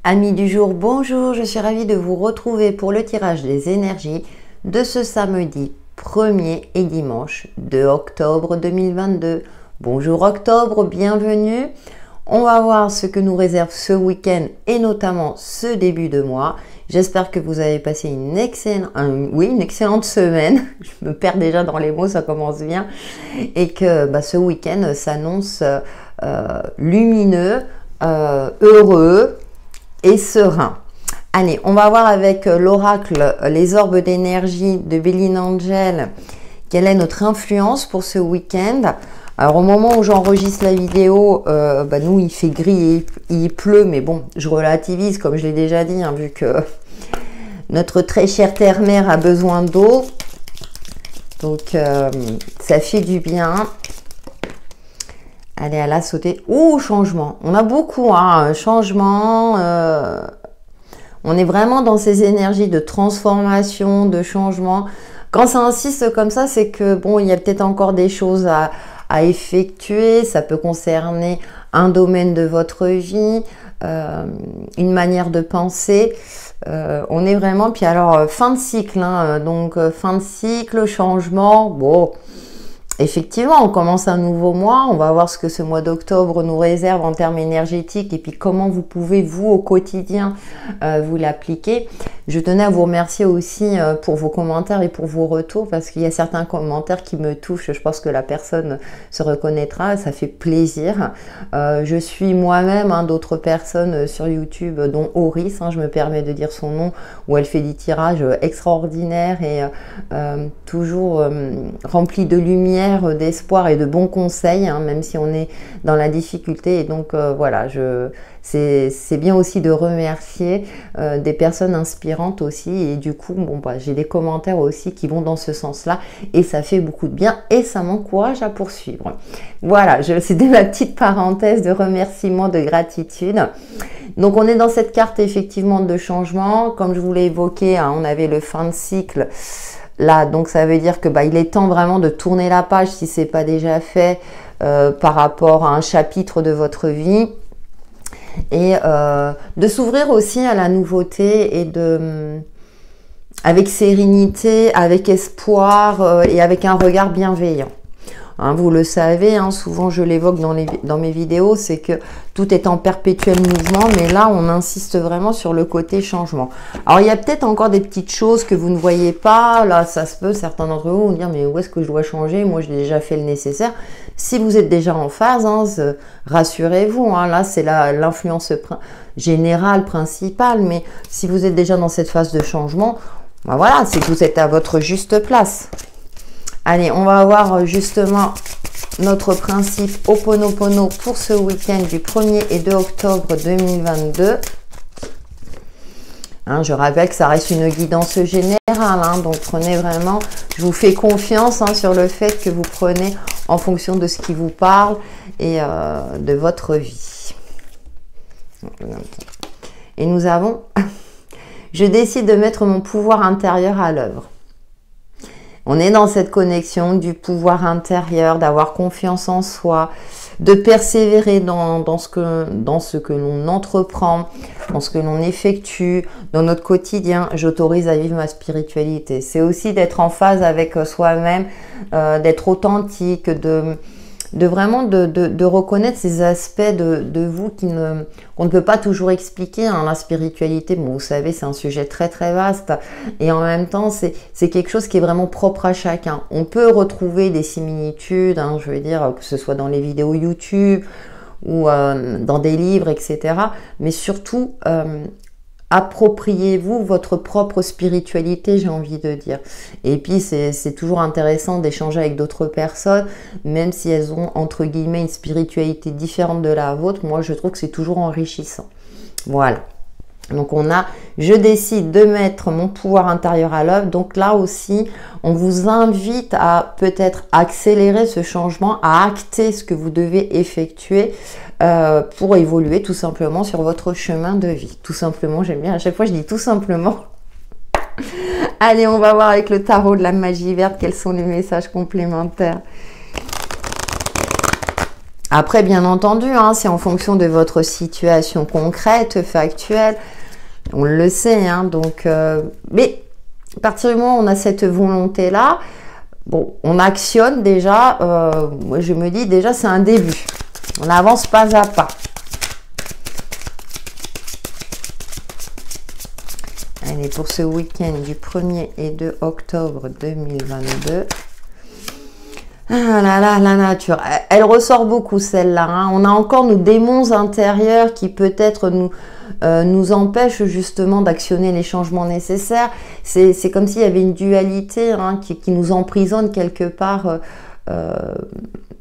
Amis du jour, bonjour, je suis ravie de vous retrouver pour le tirage des énergies de ce samedi 1er et dimanche 2 octobre 2022. Bonjour octobre, bienvenue. On va voir ce que nous réserve ce week-end et notamment ce début de mois. J'espère que vous avez passé une excellente semaine. Je me perds déjà dans les mots, ça commence bien. Et que ce week-end s'annonce lumineux, heureux et serein. Allez, on va voir avec l'oracle Les Orbes d'énergie de Béline Angel quelle est notre influence pour ce week-end. Alors au moment où j'enregistre la vidéo, nous il fait gris et il pleut, mais bon, je relativise comme je l'ai déjà dit, hein, vu que notre très chère terre-mère a besoin d'eau. Donc ça fait du bien. Allez, à la sauter. Ouh, changement. On a beaucoup, hein, changement. On est vraiment dans ces énergies de transformation, de changement. Quand ça insiste comme ça, c'est que bon, il y a peut-être encore des choses à effectuer. Ça peut concerner un domaine de votre vie, une manière de penser. On est vraiment, puis alors fin de cycle, hein, donc fin de cycle, changement, bon. Effectivement, on commence un nouveau mois, on va voir ce que ce mois d'octobre nous réserve en termes énergétiques et puis comment vous pouvez, vous, au quotidien, vous l'appliquer. Je tenais à vous remercier aussi pour vos commentaires et pour vos retours parce qu'il y a certains commentaires qui me touchent. Je pense que la personne se reconnaîtra, ça fait plaisir. Je suis moi-même d'autres personnes sur YouTube, dont Auris, je me permets de dire son nom, où elle fait des tirages extraordinaires et toujours remplis de lumière, d'espoir et de bons conseils, même si on est dans la difficulté. Et donc voilà, c'est bien aussi de remercier des personnes inspirantes aussi. Et du coup, j'ai des commentaires aussi qui vont dans ce sens-là et ça fait beaucoup de bien et ça m'encourage à poursuivre. Voilà, c'était ma petite parenthèse de remerciement, de gratitude. Donc on est dans cette carte effectivement de changement. Comme je vous l'ai évoqué, on avait le fin de cycle. Là, donc ça veut dire que il est temps vraiment de tourner la page si ce n'est pas déjà fait par rapport à un chapitre de votre vie et de s'ouvrir aussi à la nouveauté et avec sérénité, avec espoir et avec un regard bienveillant. Vous le savez, souvent je l'évoque dans mes vidéos, c'est que tout est en perpétuel mouvement, mais là on insiste vraiment sur le côté changement. Alors il y a peut-être encore des petites choses que vous ne voyez pas, là ça se peut, certains d'entre vous vont dire mais où est-ce que je dois changer, moi j'ai déjà fait le nécessaire. Si vous êtes déjà en phase, rassurez-vous, là c'est l'influence générale, principale, mais si vous êtes déjà dans cette phase de changement, voilà, c'est que vous êtes à votre juste place. Allez, on va voir justement notre principe Ho'oponopono pour ce week-end du 1er et 2 octobre 2022. Je rappelle que ça reste une guidance générale, donc prenez vraiment, je vous fais confiance sur le fait que vous prenez en fonction de ce qui vous parle et de votre vie. Et nous avons, je décide de mettre mon pouvoir intérieur à l'œuvre. On est dans cette connexion du pouvoir intérieur, d'avoir confiance en soi, de persévérer dans ce que l'on entreprend, dans ce que l'on effectue, dans notre quotidien. J'autorise à vivre ma spiritualité. C'est aussi d'être en phase avec soi-même, d'être authentique, de vraiment de reconnaître ces aspects de vous qu'on ne peut pas toujours expliquer. La spiritualité, vous savez, c'est un sujet très très vaste et en même temps c'est quelque chose qui est vraiment propre à chacun. On peut retrouver des similitudes, je veux dire, que ce soit dans les vidéos YouTube ou dans des livres, etc. Mais surtout, appropriez-vous votre propre spiritualité, j'ai envie de dire. Et puis, c'est toujours intéressant d'échanger avec d'autres personnes, même si elles ont, entre guillemets, une spiritualité différente de la vôtre. Moi, je trouve que c'est toujours enrichissant. Voilà. Donc, je décide de mettre mon pouvoir intérieur à l'œuvre. Donc là aussi, on vous invite à peut-être accélérer ce changement, à acter ce que vous devez effectuer pour évoluer tout simplement sur votre chemin de vie. Tout simplement, j'aime bien, à chaque fois je dis tout simplement. Allez, on va voir avec le tarot de la magie verte quels sont les messages complémentaires. Après, bien entendu, hein, c'est en fonction de votre situation concrète, factuelle. On le sait, hein, donc... mais à partir du moment où on a cette volonté-là, bon, on actionne déjà. Moi, je me dis déjà, c'est un début. On avance pas à pas. Allez, pour ce week-end du 1er et 2 octobre 2022. Ah là là, la nature, elle ressort beaucoup celle-là. Hein. On a encore nos démons intérieurs qui peut-être nous empêchent justement d'actionner les changements nécessaires. C'est comme s'il y avait une dualité hein, qui nous emprisonne quelque part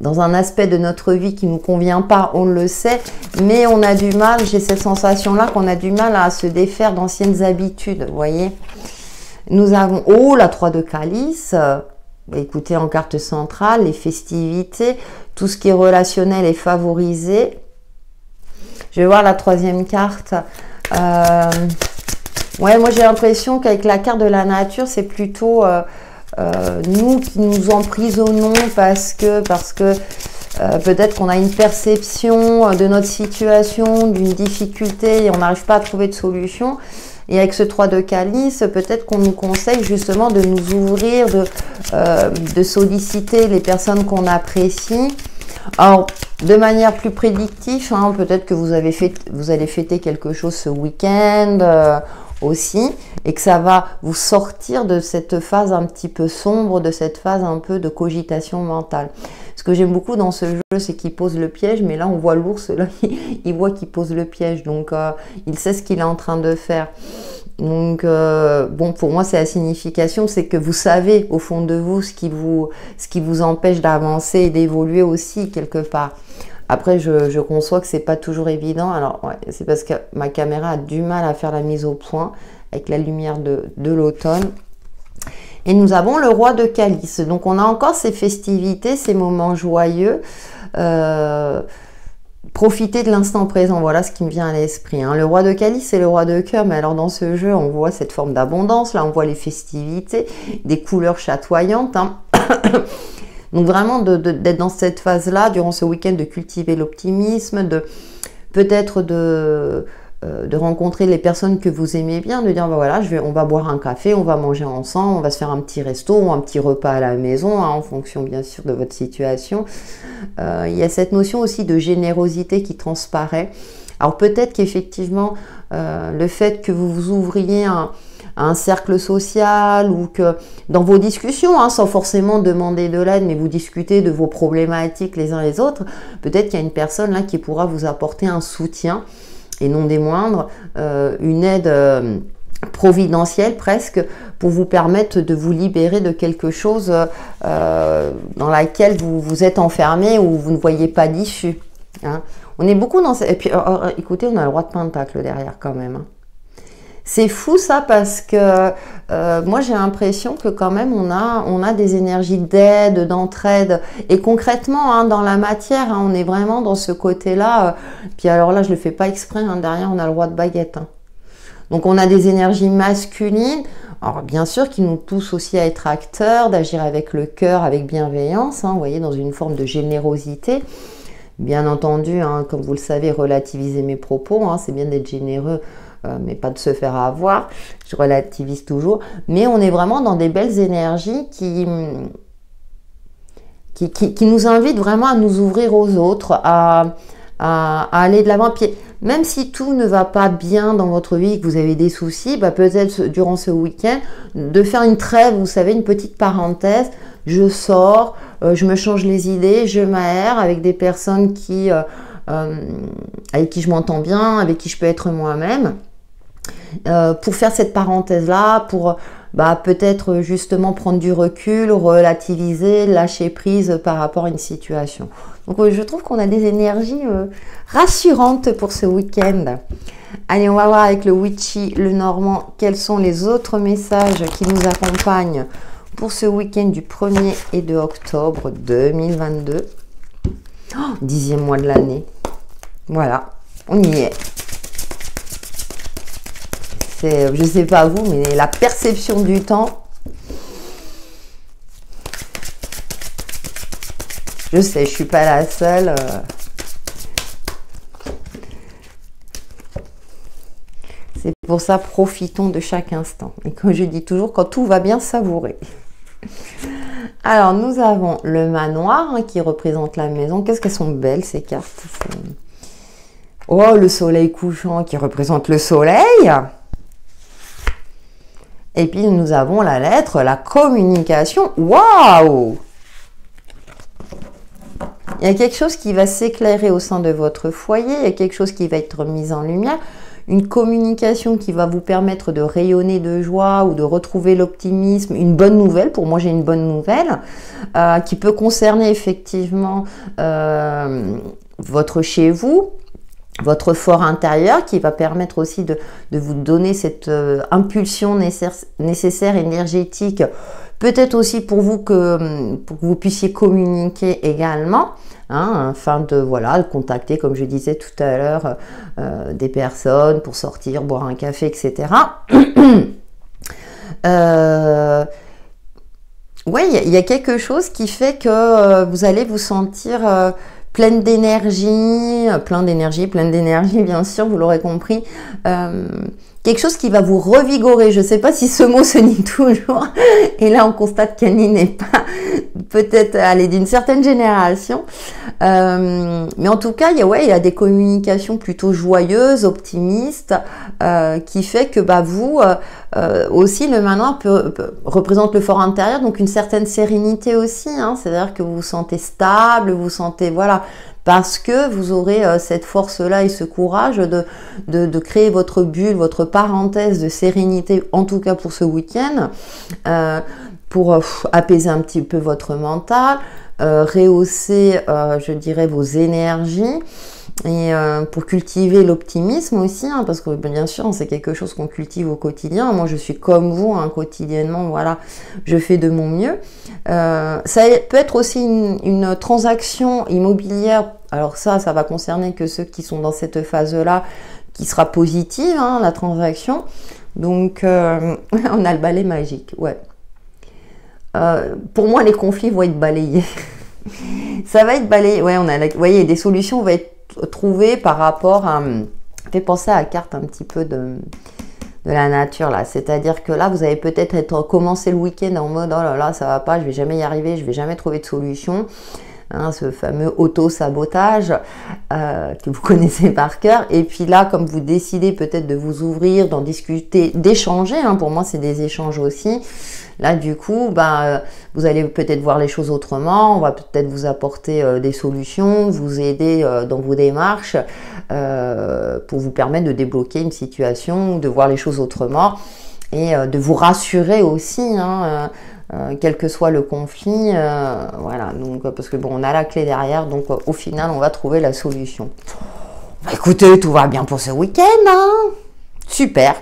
dans un aspect de notre vie qui ne nous convient pas, on le sait. Mais on a du mal, j'ai cette sensation-là qu'on a du mal à se défaire d'anciennes habitudes, vous voyez. Nous avons, oh, la 3 de calice. Écoutez, en carte centrale, les festivités, tout ce qui est relationnel est favorisé. Je vais voir la 3e carte. Ouais, moi j'ai l'impression qu'avec la carte de la nature, c'est plutôt nous qui nous emprisonnons parce que peut-être qu'on a une perception de notre situation, d'une difficulté et on n'arrive pas à trouver de solution. Et avec ce 3 de calice, peut-être qu'on nous conseille justement de nous ouvrir, de solliciter les personnes qu'on apprécie. Alors, de manière plus prédictive, hein, peut-être que vous allez fêter quelque chose ce week-end aussi, et que ça va vous sortir de cette phase un petit peu sombre, de cette phase un peu de cogitation mentale. Ce que j'aime beaucoup dans ce jeu, c'est qu'il pose le piège, mais là on voit l'ours, là il voit qu'il pose le piège, donc il sait ce qu'il est en train de faire. Donc bon, pour moi c'est la signification, c'est que vous savez au fond de vous ce qui vous empêche d'avancer et d'évoluer aussi quelque part. Après je conçois que c'est pas toujours évident, alors ouais, c'est parce que ma caméra a du mal à faire la mise au point avec la lumière de l'automne. Et nous avons le roi de calice. Donc, on a encore ces festivités, ces moments joyeux. Profitez de l'instant présent. Voilà ce qui me vient à l'esprit. Hein. Le roi de calice, c'est le roi de cœur. Mais alors, dans ce jeu, on voit cette forme d'abondance. Là, on voit les festivités, des couleurs chatoyantes. Hein. Donc, vraiment, d'être dans cette phase-là, durant ce week-end, de cultiver l'optimisme, peut-être de rencontrer les personnes que vous aimez bien, de dire, ben voilà, on va boire un café, on va manger ensemble, on va se faire un petit resto ou un petit repas à la maison, hein, en fonction bien sûr de votre situation. Il y a cette notion aussi de générosité qui transparaît. Alors peut-être qu'effectivement, le fait que vous vous ouvriez à un cercle social ou que dans vos discussions, hein, sans forcément demander de l'aide, mais vous discutez de vos problématiques les uns les autres, peut-être qu'il y a une personne là qui pourra vous apporter un soutien, et non des moindres, une aide providentielle presque, pour vous permettre de vous libérer de quelque chose dans laquelle vous êtes enfermé ou vous ne voyez pas d'issue. Hein. On est beaucoup dans... Et puis, écoutez, on a le roi de Pentacle derrière quand même. Hein. C'est fou ça parce que moi j'ai l'impression que quand même on a des énergies d'aide, d'entraide et concrètement hein, dans la matière hein, on est vraiment dans ce côté-là. Puis alors là je le fais pas exprès, hein, derrière on a le roi de baguette. Hein. Donc on a des énergies masculines, alors bien sûr qui nous poussent aussi à être acteurs, d'agir avec le cœur, avec bienveillance, hein, vous voyez, dans une forme de générosité. Bien entendu, hein, comme vous le savez, relativiser mes propos, hein, c'est bien d'être généreux. Mais pas de se faire avoir, je relativise toujours, mais on est vraiment dans des belles énergies qui nous invitent vraiment à nous ouvrir aux autres, à aller de l'avant. Puis même si tout ne va pas bien dans votre vie, que vous avez des soucis, bah peut-être durant ce week-end, de faire une trêve, vous savez, une petite parenthèse, je sors, je me change les idées, je m'aère avec des personnes avec qui je m'entends bien, avec qui je peux être moi-même. Pour faire cette parenthèse-là, pour peut-être justement prendre du recul, relativiser, lâcher prise par rapport à une situation. Donc je trouve qu'on a des énergies rassurantes pour ce week-end. Allez, on va voir avec le Witchy, le Normand, quels sont les autres messages qui nous accompagnent pour ce week-end du 1er et 2 octobre 2022. Oh, 10e mois de l'année. Voilà, on y est. Je ne sais pas vous, mais la perception du temps, Je sais, je suis pas la seule. C'est pour ça, profitons de chaque instant. Et comme je dis toujours, quand tout va bien, savourer. Alors, nous avons le manoir hein, qui représente la maison. Qu'est-ce qu'elles sont belles, ces cartes. Oh, le soleil couchant qui représente le soleil. Et puis, nous avons la lettre, la communication. Waouh! Il y a quelque chose qui va s'éclairer au sein de votre foyer. Il y a quelque chose qui va être mis en lumière. Une communication qui va vous permettre de rayonner de joie ou de retrouver l'optimisme. Une bonne nouvelle, pour moi j'ai une bonne nouvelle, qui peut concerner effectivement votre chez vous, votre fort intérieur, qui va permettre aussi de vous donner cette impulsion nécessaire, énergétique, peut-être aussi pour que vous puissiez communiquer également. Hein, afin de voilà, contacter, comme je disais tout à l'heure, des personnes pour sortir, boire un café, etc. Oui, il y a quelque chose qui fait que vous allez vous sentir pleine d'énergie, bien sûr, vous l'aurez compris. Quelque chose qui va vous revigorer. Je ne sais pas si ce mot se nie toujours. Et là, on constate qu'Annie n'est pas peut-être allée d'une certaine génération. Mais en tout cas, il y a des communications plutôt joyeuses, optimistes, qui fait que vous, aussi, le manoir représente le fort intérieur, donc une certaine sérénité aussi. Hein, c'est-à-dire que vous vous sentez stable, vous vous sentez, voilà, parce que vous aurez cette force-là et ce courage de créer votre bulle, votre parenthèse de sérénité, en tout cas pour ce week-end, pour apaiser un petit peu votre mental, rehausser, je dirais, vos énergies, et pour cultiver l'optimisme aussi, hein, parce que bien sûr, c'est quelque chose qu'on cultive au quotidien. Moi, je suis comme vous, hein, quotidiennement, voilà, je fais de mon mieux. Ça peut être aussi une transaction immobilière. Alors ça va concerner que ceux qui sont dans cette phase-là, qui sera positive, hein, la transaction. Donc, on a le balai magique, ouais. Pour moi, les conflits vont être balayés. Ça va être balayé. Ouais, vous voyez, des solutions vont être trouvées par rapport à... fait penser à la carte un petit peu de la nature, là. C'est-à-dire que là, vous avez peut-être commencé le week-end en mode « Oh là là, ça va pas, je vais jamais y arriver, je vais jamais trouver de solution. » Hein, ce fameux auto-sabotage que vous connaissez par cœur. Et puis là, comme vous décidez peut-être de vous ouvrir, d'en discuter, d'échanger, hein, pour moi, c'est des échanges aussi. Là, du coup, vous allez peut-être voir les choses autrement. On va peut-être vous apporter des solutions, vous aider dans vos démarches pour vous permettre de débloquer une situation, de voir les choses autrement et de vous rassurer aussi, hein, quel que soit le conflit. Voilà, donc, parce que bon, on a la clé derrière, donc au final, on va trouver la solution. Écoutez, tout va bien pour ce week-end, hein. Super.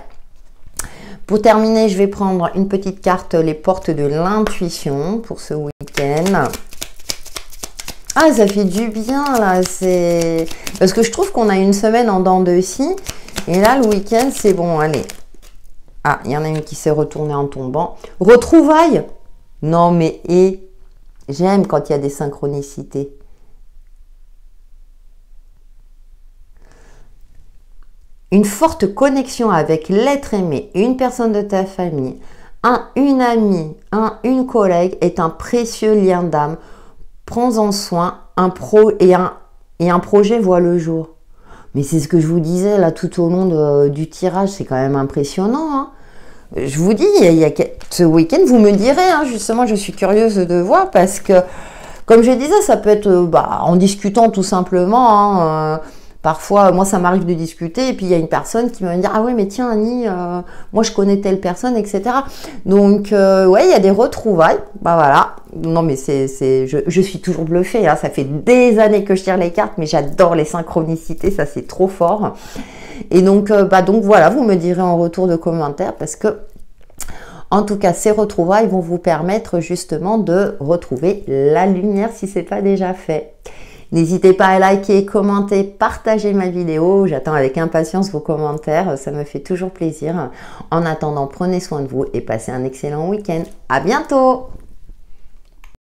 Pour terminer, je vais prendre une petite carte, les portes de l'intuition pour ce week-end. Ah, ça fait du bien, là. C'est parce que je trouve qu'on a une semaine en dents de scie. Et là, le week-end, c'est bon, allez. Ah, il y en a une qui s'est retournée en tombant. Retrouvailles? Non, mais j'aime quand il y a des synchronicités. Une forte connexion avec l'être aimé, une personne de ta famille, une amie, une collègue est un précieux lien d'âme. Prends-en soin, un projet voit le jour. Mais c'est ce que je vous disais là tout au long du tirage, c'est quand même impressionnant. Hein. Je vous dis, ce week-end, vous me direz, hein, justement, je suis curieuse de voir parce que, comme je disais, ça peut être en discutant tout simplement. Hein, parfois, moi, ça m'arrive de discuter et puis il y a une personne qui va me dire « Ah ouais, mais tiens, Annie, moi, je connais telle personne, etc. » Donc, ouais, il y a des retrouvailles. Voilà. Non, mais je suis toujours bluffée. Hein. Ça fait des années que je tire les cartes, mais j'adore les synchronicités. Ça, c'est trop fort. Et donc, donc voilà, vous me direz en retour de commentaires parce que, en tout cas, ces retrouvailles vont vous permettre justement de retrouver la lumière si ce n'est pas déjà fait. N'hésitez pas à liker, commenter, partager ma vidéo. J'attends avec impatience vos commentaires. Ça me fait toujours plaisir. En attendant, prenez soin de vous et passez un excellent week-end. À bientôt!